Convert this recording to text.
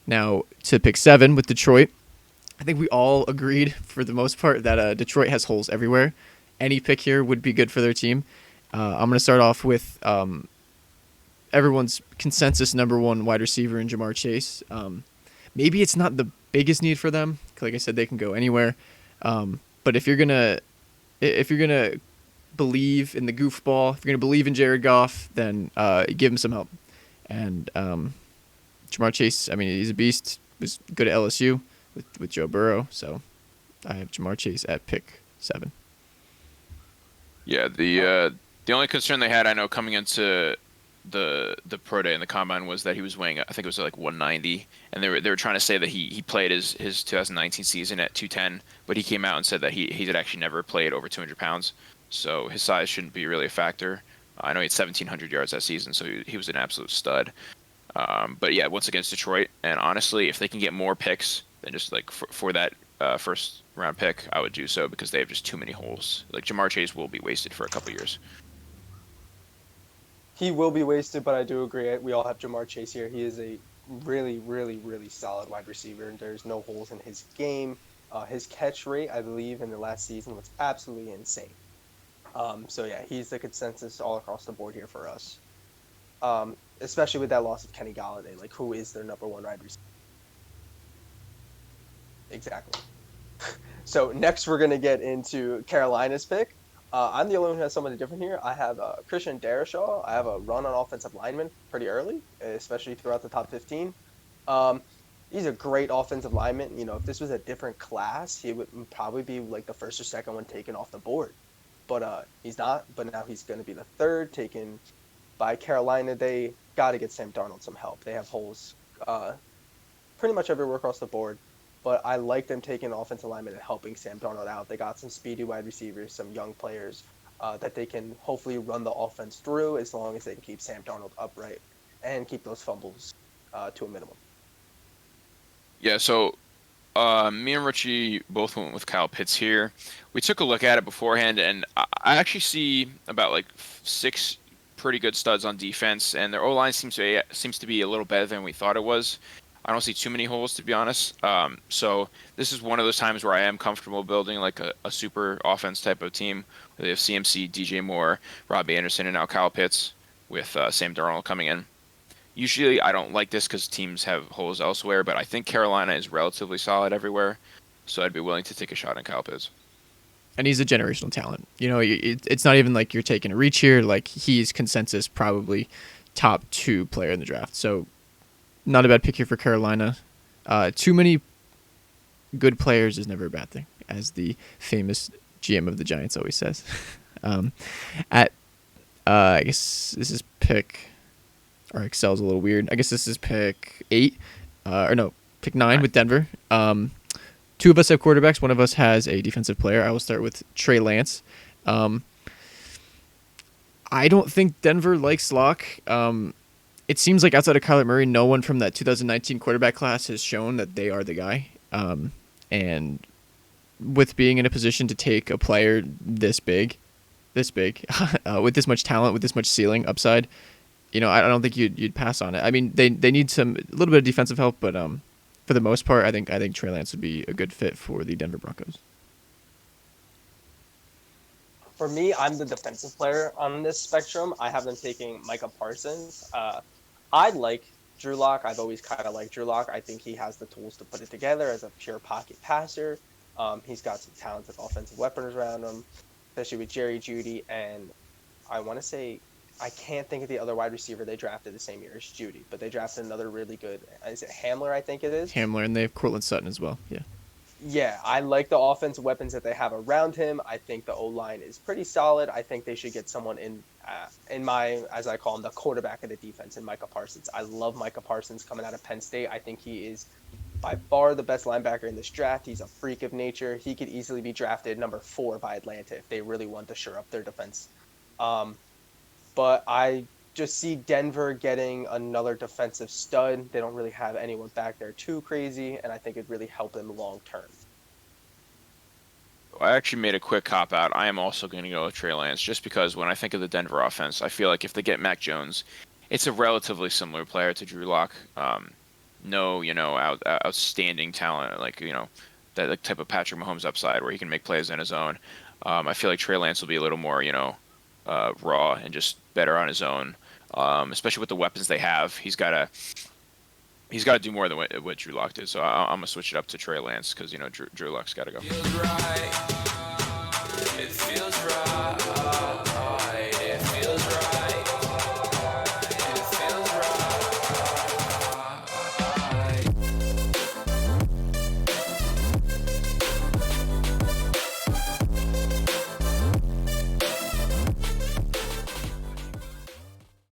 Now, to pick 7 with Detroit, I think we all agreed for the most part that Detroit has holes everywhere. Any pick here would be good for their team. I'm going to start off with everyone's consensus number one wide receiver in Jamar Chase. Maybe it's not the biggest need for them. Like I said, they can go anywhere. But if you're gonna believe in the goofball, if you're gonna believe in Jared Goff, then give him some help. And Jamar Chase, I mean, he's a beast. Was good at LSU with Joe Burrow, so I have Jamar Chase at pick 7. Yeah, the only concern they had, I know, coming into the pro day and the combine was that he was weighing, I think it was like 190, and they were trying to say that he played his 2019 season at 210, but he came out and said that he had actually never played over 200 pounds, so his size shouldn't be really a factor. I know he had 1,700 yards that season, so he was an absolute stud. But yeah, once against Detroit, and honestly, if they can get more picks than just like for that first round pick, I would do so because they have just too many holes. Like Jamar Chase will be wasted for a couple years. He will be wasted, but I do agree. We all have Jamar Chase here. He is a really, really, really solid wide receiver. There's no holes in his game. His catch rate, I believe, in the last season was absolutely insane. So yeah, he's the consensus all across the board here for us. Especially with that loss of Kenny Galladay. Like, who is their number one wide receiver? Exactly. So next we're gonna get into Carolina's pick. I'm the only one who has somebody different here. I have Christian Darrisaw. I have a run on offensive lineman pretty early, especially throughout the top 15. Um, he's a great offensive lineman. You know, if this was a different class, he would probably be like the first or second one taken off the board. But he's not. But now he's going to be the third taken by Carolina. They got to get Sam Darnold some help. They have holes pretty much everywhere across the board. But I like them taking offensive linemen and helping Sam Darnold out. They got some speedy wide receivers, some young players that they can hopefully run the offense through as long as they can keep Sam Darnold upright and keep those fumbles to a minimum. Yeah, so me and Richie both went with Kyle Pitts here. We took a look at it beforehand, and I actually see about like 6 pretty good studs on defense, and their O line seems to be a little better than we thought it was. I don't see too many holes, to be honest. So this is one of those times where I am comfortable building like a super offense type of team. They have CMC, DJ Moore, Robbie Anderson, and now Kyle Pitts with Sam Darnold coming in. Usually I don't like this because teams have holes elsewhere, but I think Carolina is relatively solid everywhere, so I'd be willing to take a shot on Kyle Pitts. And he's a generational talent. You know, it's not even like you're taking a reach here. Like, he's consensus probably top 2 player in the draft. So not a bad pick here for Carolina. Too many good players is never a bad thing, as the famous GM of the Giants always says. At I guess this is pick. Our Excel's a little weird. I guess this is pick 8, or no, pick 9 with Denver. 2 of us have quarterbacks. One of us has a defensive player. I will start with Trey Lance. I don't think Denver likes Locke. It seems like outside of Kyler Murray, no one from that 2019 quarterback class has shown that they are the guy. And with being in a position to take a player this big, with this much talent, with this much ceiling upside, you know, I don't think you'd pass on it. I mean, they need a little bit of defensive help, but for the most part, I think Trey Lance would be a good fit for the Denver Broncos. For me, I'm the defensive player on this spectrum. I have them taking Micah Parsons. I like Drew Lock. I've always kind of liked Drew Lock. I think he has the tools to put it together as a pure pocket passer. He's got some talented offensive weapons around him, especially with Jerry Jeudy. And I want to say, I can't think of the other wide receiver they drafted the same year as Jeudy, but they drafted another really good. Is it Hamler? I think it is. Hamler, and they have Cortland Sutton as well. Yeah. Yeah, I like the offensive weapons that they have around him. I think the O line is pretty solid. I think they should get someone in my, as I call him, the quarterback of the defense, in Micah Parsons. I love Micah Parsons coming out of Penn State. I think he is by far the best linebacker in this draft. He's a freak of nature. He could easily be drafted number 4 by Atlanta if they really want to shore up their defense. But I just see Denver getting another defensive stud. They don't really have anyone back there too crazy, and I think it'd really help them long term. I actually made a quick cop out. I am also going to go with Trey Lance just because when I think of the Denver offense, I feel like if they get Mac Jones, it's a relatively similar player to Drew Lock. no, outstanding talent like that like, type of Patrick Mahomes upside where he can make plays on his own. I feel like Trey Lance will be a little more raw and just better on his own, especially with the weapons they have. He's got to do more than what Drew Lock did. So I'm gonna switch it up to Trey Lance because Drew Lock's got to go.